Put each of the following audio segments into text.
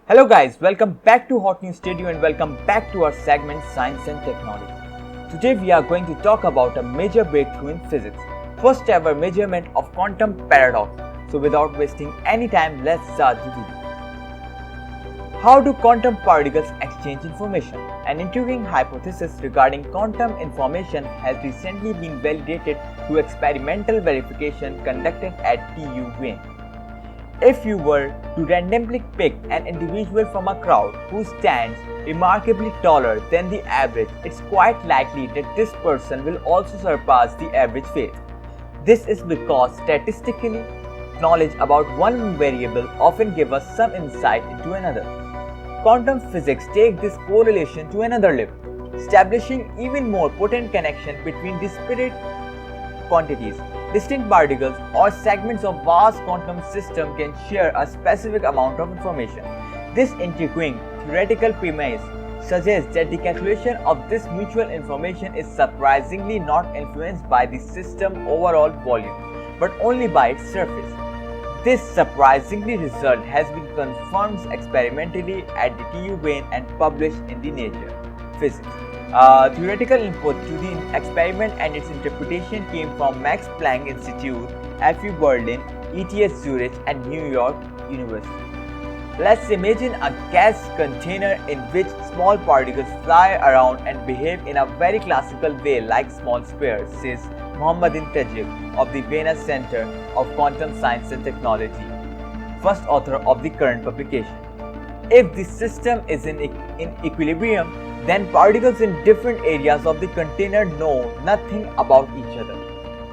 Hello guys, welcome back to Hot News Studio and welcome back to our segment Science and Technology. Today we are going to talk about a major breakthrough in physics, first ever measurement of quantum paradox. So without wasting any time, let's start the video. How do quantum particles exchange information? An intriguing hypothesis regarding quantum information has recently been validated through experimental verification conducted at TU Wayne. If you were to randomly pick an individual from a crowd who stands remarkably taller than the average, it's quite likely that this person will also surpass the average weight. This is because statistically, knowledge about one variable often gives us some insight into another. Quantum physics takes this correlation to another level, establishing even more potent connection between disparate quantities. Distinct particles or segments of vast quantum system can share a specific amount of information. This intriguing theoretical premise suggests that the calculation of this mutual information is surprisingly not influenced by the system's overall volume, but only by its surface. This surprisingly result has been confirmed experimentally at the TU Wayne and published in the Nature Physics. Theoretical input to the experiment and its interpretation came from Max Planck Institute, FU Berlin, ETH Zurich, and New York University. Let's imagine a gas container in which small particles fly around and behave in a very classical way like small spheres, says Mohammadin Tajib of the Vienna Center of Quantum Science and Technology, first author of the current publication. If the system is in equilibrium, then particles in different areas of the container know nothing about each other.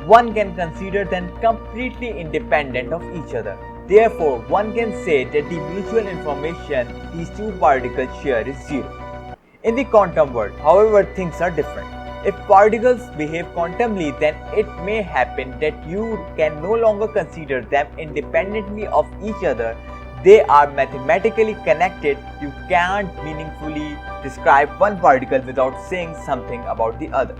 One can consider them completely independent of each other. Therefore, one can say that the mutual information these two particles share is zero. In the quantum world, however, things are different. If particles behave quantumly, then it may happen that you can no longer consider them independently of each other. They are mathematically connected. You can't meaningfully describe one particle without saying something about the other.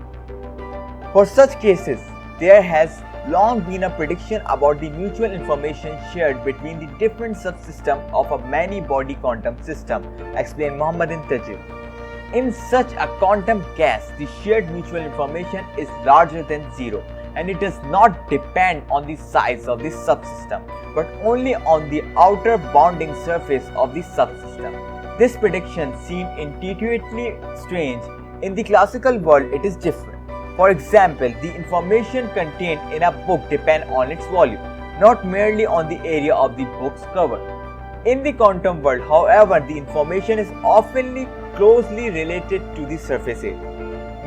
For such cases, there has long been a prediction about the mutual information shared between the different subsystems of a many-body quantum system, explained Mohammadin Tajib. In such a quantum gas, the shared mutual information is larger than zero, and it does not depend on the size of the subsystem, but only on the outer bounding surface of the subsystem. This prediction seemed intuitively strange. In the classical world, it is different. For example, the information contained in a book depends on its volume, not merely on the area of the book's cover. In the quantum world, however, the information is often closely related to the surface area.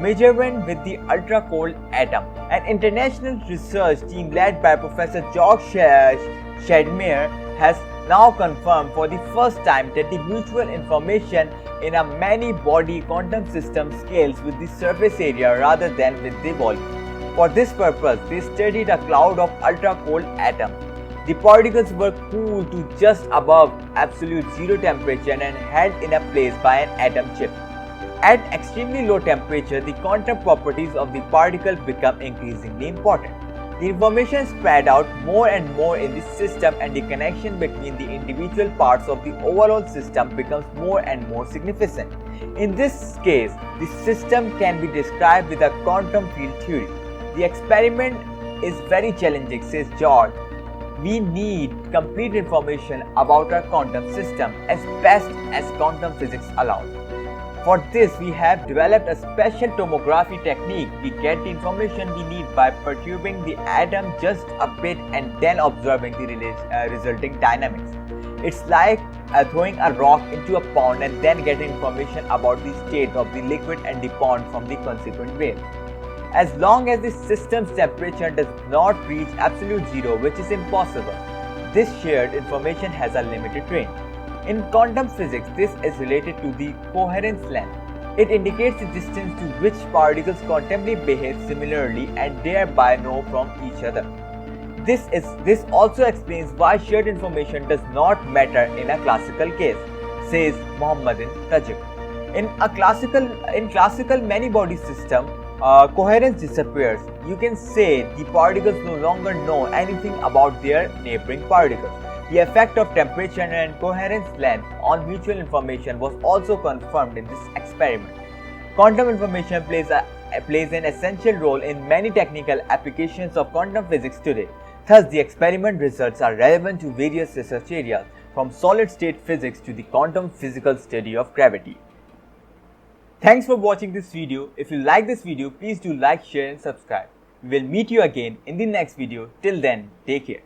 Measurement with the ultra-cold atom. An international research team led by Professor George Shadmeyer has now confirmed for the first time that the mutual information in a many-body quantum system scales with the surface area rather than with the volume. For this purpose, they studied a cloud of ultra-cold atoms. The particles were cooled to just above absolute zero temperature and held in a place by an atom chip. At extremely low temperature, the quantum properties of the particle become increasingly important. The information spread out more and more in the system, and the connection between the individual parts of the overall system becomes more and more significant. In this case, the system can be described with a quantum field theory. The experiment is very challenging, says George. We need complete information about our quantum system as best as quantum physics allows. For this, we have developed a special tomography technique. We get the information we need by perturbing the atom just a bit and then observing the resulting dynamics. It's like throwing a rock into a pond and then getting information about the state of the liquid and the pond from the consequent wave. As long as the system's temperature does not reach absolute zero, which is impossible, this shared information has a limited range. In quantum physics, this is related to the coherence length. It indicates the distance to which particles quantumly behave similarly and thereby know from each other. This also explains why shared information does not matter in a classical case, says Mohammadin Tajib. In classical many-body system, coherence disappears. You can say the particles no longer know anything about their neighboring particles. The effect of temperature and coherence length on mutual information was also confirmed in this experiment. Quantum information plays an essential role in many technical applications of quantum physics today. Thus, the experiment results are relevant to various research areas, from solid-state physics to the quantum physical study of gravity. Thanks for watching this video. If you like this video, please do like, share and subscribe. We will meet you again in the next video. Till then, take care.